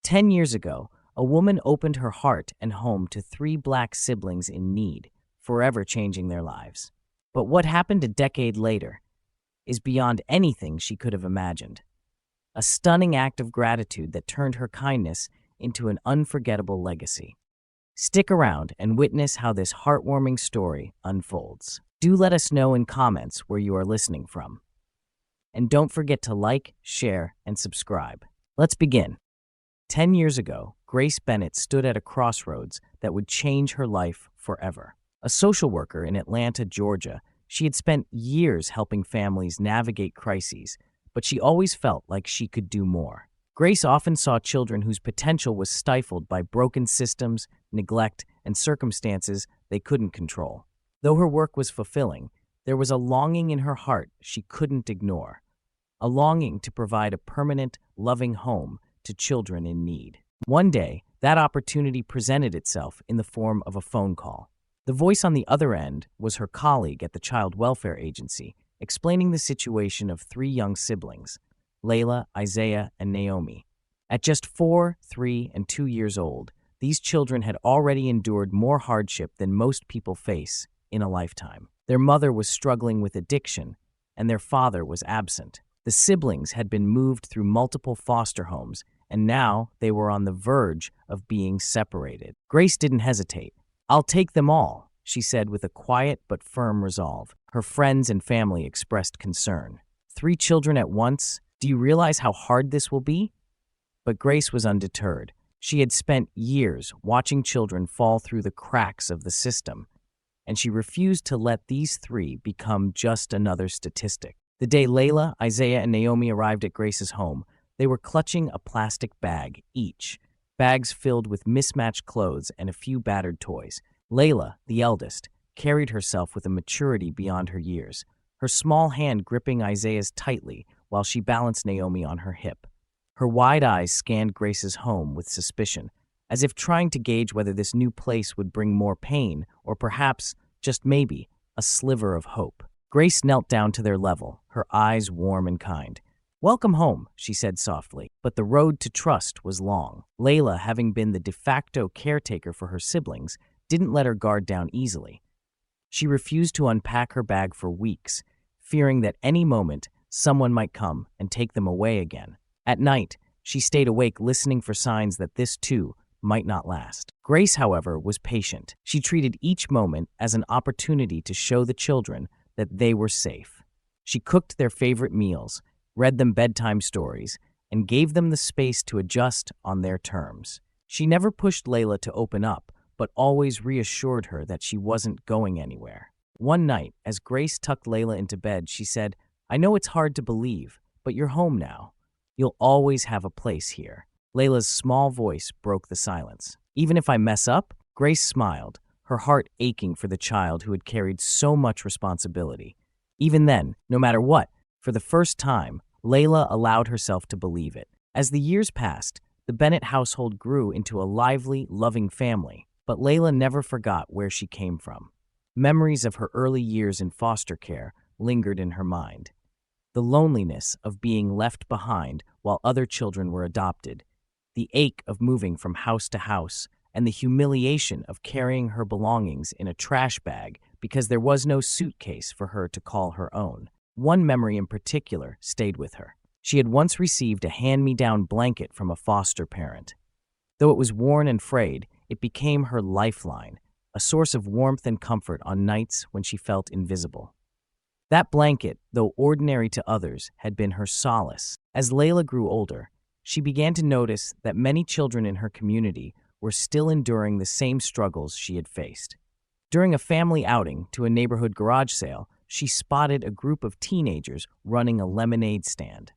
10 years ago, a woman opened her heart and home to three black siblings in need, forever changing their lives. But what happened a decade later is beyond anything she could have imagined. A stunning act of gratitude that turned her kindness into an unforgettable legacy. Stick around and witness how this heartwarming story unfolds. Do let us know in comments where you are listening from. And don't forget to like, share, and subscribe. Let's begin. 10 years ago, Grace Bennett stood at a crossroads that would change her life forever. A social worker in Atlanta, Georgia, she had spent years helping families navigate crises, but she always felt like she could do more. Grace often saw children whose potential was stifled by broken systems, neglect, and circumstances they couldn't control. Though her work was fulfilling, there was a longing in her heart she couldn't ignore. A longing to provide a permanent, loving home to children in need. One day, that opportunity presented itself in the form of a phone call. The voice on the other end was her colleague at the Child Welfare Agency, explaining the situation of three young siblings, Layla, Isaiah, and Naomi. At just 4, 3, and 2 years old, these children had already endured more hardship than most people face in a lifetime. Their mother was struggling with addiction, and their father was absent. The siblings had been moved through multiple foster homes, and now they were on the verge of being separated. Grace didn't hesitate. "I'll take them all," she said with a quiet but firm resolve. Her friends and family expressed concern. "3 children at once? Do you realize how hard this will be?" But Grace was undeterred. She had spent years watching children fall through the cracks of the system, and she refused to let these 3 become just another statistic. The day Layla, Isaiah, and Naomi arrived at Grace's home, they were clutching a plastic bag each, bags filled with mismatched clothes and a few battered toys. Layla, the eldest, carried herself with a maturity beyond her years, her small hand gripping Isaiah's tightly while she balanced Naomi on her hip. Her wide eyes scanned Grace's home with suspicion, as if trying to gauge whether this new place would bring more pain or perhaps, just maybe, a sliver of hope. Grace knelt down to their level, her eyes warm and kind. "Welcome home," she said softly, but the road to trust was long. Layla, having been the de facto caretaker for her siblings, didn't let her guard down easily. She refused to unpack her bag for weeks, fearing that any moment someone might come and take them away again. At night, she stayed awake listening for signs that this too might not last. Grace, however, was patient. She treated each moment as an opportunity to show the children that they were safe. She cooked their favorite meals, read them bedtime stories, and gave them the space to adjust on their terms. She never pushed Layla to open up, but always reassured her that she wasn't going anywhere. One night, as Grace tucked Layla into bed, she said, "I know it's hard to believe, but you're home now. You'll always have a place here." Layla's small voice broke the silence. "Even if I mess up?" Grace smiled, her heart aching for the child who had carried so much responsibility. Even then, no matter what, for the first time, Layla allowed herself to believe it. As the years passed, the Bennett household grew into a lively, loving family, but Layla never forgot where she came from. Memories of her early years in foster care lingered in her mind. The loneliness of being left behind while other children were adopted, the ache of moving from house to house, and the humiliation of carrying her belongings in a trash bag because there was no suitcase for her to call her own. One memory in particular stayed with her. She had once received a hand-me-down blanket from a foster parent. Though it was worn and frayed, it became her lifeline, a source of warmth and comfort on nights when she felt invisible. That blanket, though ordinary to others, had been her solace. As Layla grew older, she began to notice that many children in her community were still enduring the same struggles she had faced. During a family outing to a neighborhood garage sale, she spotted a group of teenagers running a lemonade stand.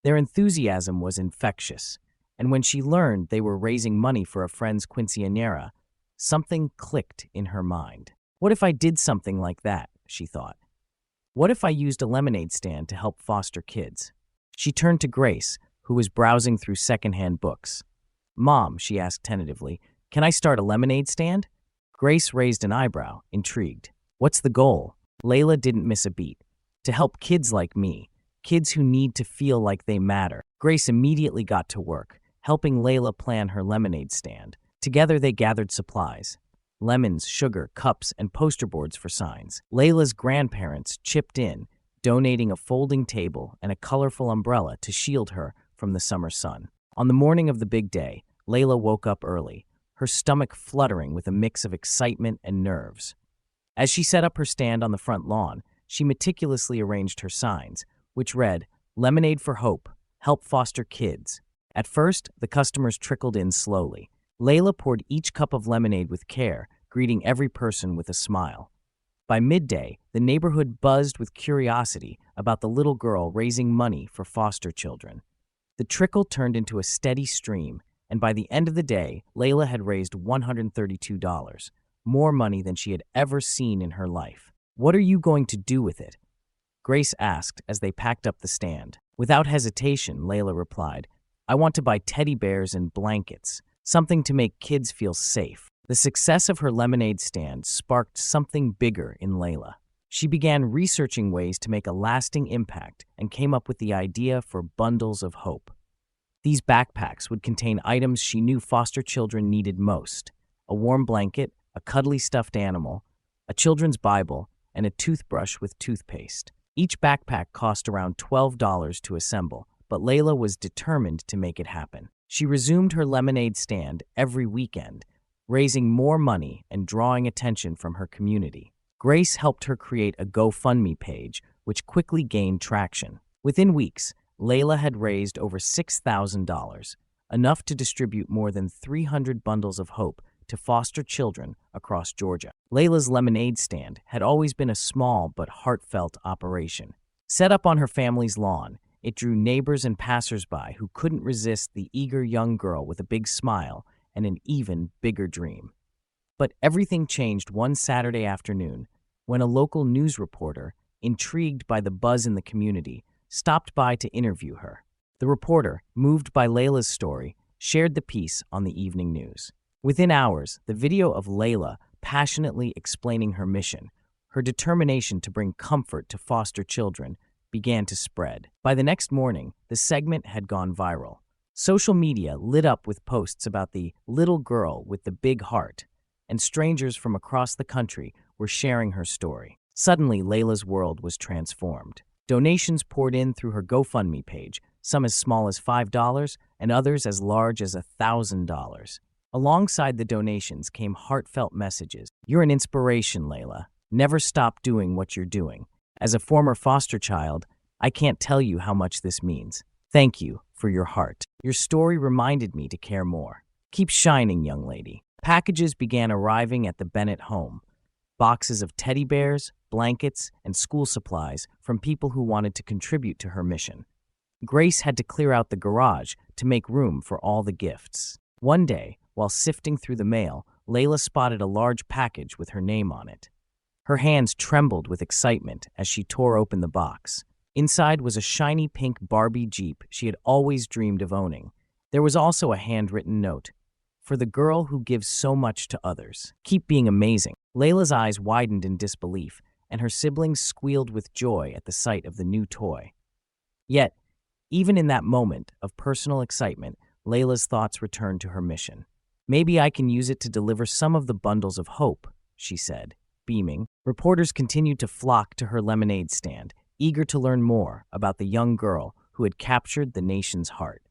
Their enthusiasm was infectious, and when she learned they were raising money for a friend's quinceañera, something clicked in her mind. What if I did something like that, she thought. What if I used a lemonade stand to help foster kids? She turned to Grace, who was browsing through secondhand books. "Mom," she asked tentatively, "can I start a lemonade stand?" Grace raised an eyebrow, intrigued. "What's the goal?" Layla didn't miss a beat. "To help kids like me, kids who need to feel like they matter." Grace immediately got to work, helping Layla plan her lemonade stand. Together they gathered supplies: lemons, sugar, cups, and poster boards for signs. Layla's grandparents chipped in, donating a folding table and a colorful umbrella to shield her from the summer sun. On the morning of the big day, Layla woke up early, her stomach fluttering with a mix of excitement and nerves. As she set up her stand on the front lawn, she meticulously arranged her signs, which read, "Lemonade for Hope, help foster kids." At first, the customers trickled in slowly. Layla poured each cup of lemonade with care, greeting every person with a smile. By midday, the neighborhood buzzed with curiosity about the little girl raising money for foster children. The trickle turned into a steady stream, and by the end of the day, Layla had raised $132, more money than she had ever seen in her life. "What are you going to do with it?" Grace asked as they packed up the stand. Without hesitation, Layla replied, "I want to buy teddy bears and blankets, something to make kids feel safe." The success of her lemonade stand sparked something bigger in Layla. She began researching ways to make a lasting impact and came up with the idea for bundles of hope. These backpacks would contain items she knew foster children needed most: a warm blanket, a cuddly stuffed animal, a children's Bible, and a toothbrush with toothpaste. Each backpack cost around $12 to assemble, but Layla was determined to make it happen. She resumed her lemonade stand every weekend, raising more money and drawing attention from her community. Grace helped her create a GoFundMe page, which quickly gained traction. Within weeks, Layla had raised over $6,000, enough to distribute more than 300 bundles of hope to foster children across Georgia. Layla's lemonade stand had always been a small but heartfelt operation. Set up on her family's lawn, it drew neighbors and passersby who couldn't resist the eager young girl with a big smile and an even bigger dream. But everything changed one Saturday afternoon when a local news reporter, intrigued by the buzz in the community, stopped by to interview her. The reporter, moved by Layla's story, shared the piece on the evening news. Within hours, the video of Layla passionately explaining her mission, her determination to bring comfort to foster children, began to spread. By the next morning, the segment had gone viral. Social media lit up with posts about the little girl with the big heart, and strangers from across the country were sharing her story. Suddenly, Layla's world was transformed. Donations poured in through her GoFundMe page, some as small as $5 and others as large as $1,000. Alongside the donations came heartfelt messages. "You're an inspiration, Layla. Never stop doing what you're doing. As a former foster child, I can't tell you how much this means. Thank you for your heart. Your story reminded me to care more. Keep shining, young lady." Packages began arriving at the Bennett home. Boxes of teddy bears, blankets, and school supplies from people who wanted to contribute to her mission. Grace had to clear out the garage to make room for all the gifts. One day, while sifting through the mail, Layla spotted a large package with her name on it. Her hands trembled with excitement as she tore open the box. Inside was a shiny pink Barbie Jeep she had always dreamed of owning. There was also a handwritten note: "For the girl who gives so much to others. Keep being amazing." Layla's eyes widened in disbelief, and her siblings squealed with joy at the sight of the new toy. Yet, even in that moment of personal excitement, Layla's thoughts returned to her mission. "Maybe I can use it to deliver some of the bundles of hope," she said, beaming. Reporters continued to flock to her lemonade stand, eager to learn more about the young girl who had captured the nation's heart.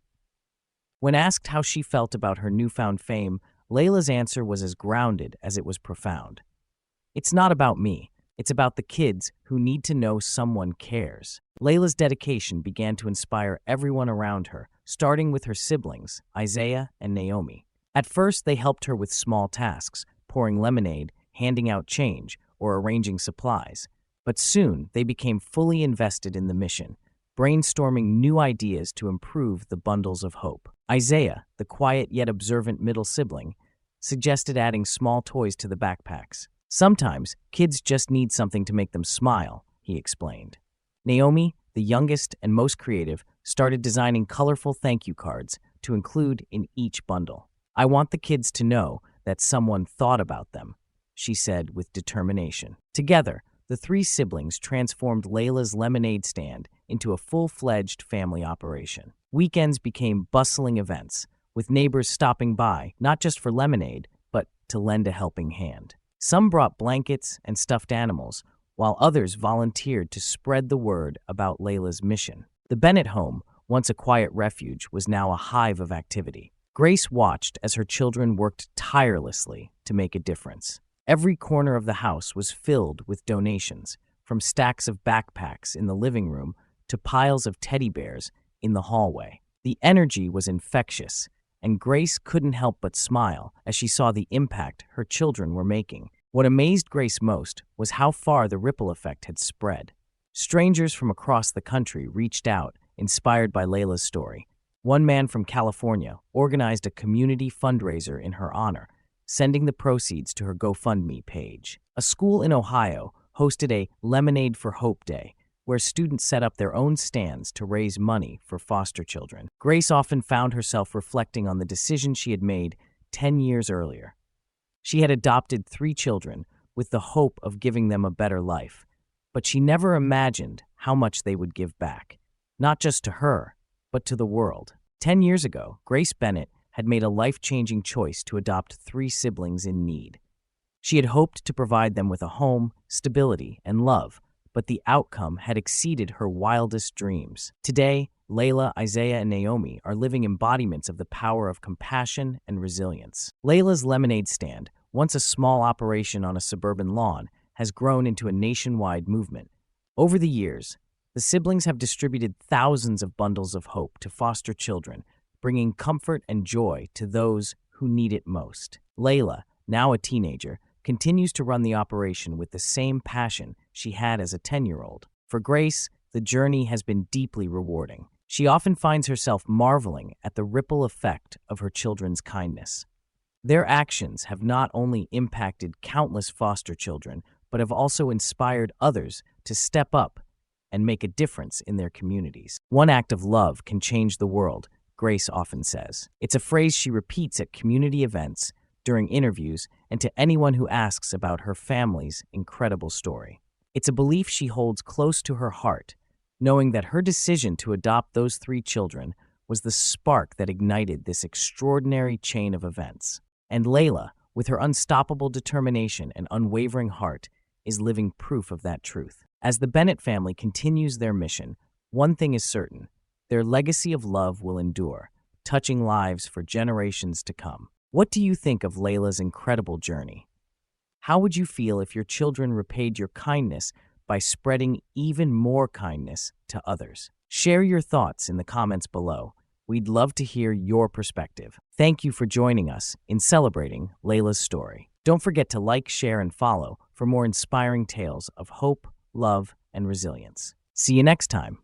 When asked how she felt about her newfound fame, Layla's answer was as grounded as it was profound. "It's not about me. It's about the kids who need to know someone cares." Layla's dedication began to inspire everyone around her, starting with her siblings, Isaiah and Naomi. At first, they helped her with small tasks, pouring lemonade, handing out change, or arranging supplies. But soon, they became fully invested in the mission, brainstorming new ideas to improve the bundles of hope. Isaiah, the quiet yet observant middle sibling, suggested adding small toys to the backpacks. "Sometimes, kids just need something to make them smile," he explained. Naomi, the youngest and most creative, started designing colorful thank you cards to include in each bundle. "I want the kids to know that someone thought about them," she said with determination. Together, the three siblings transformed Layla's lemonade stand into a full-fledged family operation. Weekends became bustling events, with neighbors stopping by, not just for lemonade, but to lend a helping hand. Some brought blankets and stuffed animals, while others volunteered to spread the word about Layla's mission. The Bennett home, once a quiet refuge, was now a hive of activity. Grace watched as her children worked tirelessly to make a difference. Every corner of the house was filled with donations, from stacks of backpacks in the living room to piles of teddy bears in the hallway. The energy was infectious, and Grace couldn't help but smile as she saw the impact her children were making. What amazed Grace most was how far the ripple effect had spread. Strangers from across the country reached out, inspired by Layla's story. One man from California organized a community fundraiser in her honor, sending the proceeds to her GoFundMe page. A school in Ohio hosted a Lemonade for Hope Day, where students set up their own stands to raise money for foster children. Grace often found herself reflecting on the decision she had made 10 years earlier. She had adopted 3 children with the hope of giving them a better life, but she never imagined how much they would give back, not just to her, but to the world. 10 years ago, Grace Bennett had made a life-changing choice to adopt 3 siblings in need. She had hoped to provide them with a home, stability, and love, but the outcome had exceeded her wildest dreams. Today, Layla, Isaiah, and Naomi are living embodiments of the power of compassion and resilience. Layla's lemonade stand, once a small operation on a suburban lawn, has grown into a nationwide movement. Over the years, the siblings have distributed thousands of bundles of hope to foster children, bringing comfort and joy to those who need it most. Layla, now a teenager, continues to run the operation with the same passion she had as a 10-year-old. For Grace, the journey has been deeply rewarding. She often finds herself marveling at the ripple effect of her children's kindness. Their actions have not only impacted countless foster children, but have also inspired others to step up and make a difference in their communities. One act of love can change the world, Grace often says. It's a phrase she repeats at community events, during interviews, and to anyone who asks about her family's incredible story. It's a belief she holds close to her heart, knowing that her decision to adopt those 3 children was the spark that ignited this extraordinary chain of events. And Layla, with her unstoppable determination and unwavering heart, is living proof of that truth. As the Bennett family continues their mission, one thing is certain: their legacy of love will endure, touching lives for generations to come. What do you think of Layla's incredible journey? How would you feel if your children repaid your kindness by spreading even more kindness to others? Share your thoughts in the comments below. We'd love to hear your perspective. Thank you for joining us in celebrating Layla's story. Don't forget to like, share, and follow for more inspiring tales of hope, love, and resilience. See you next time.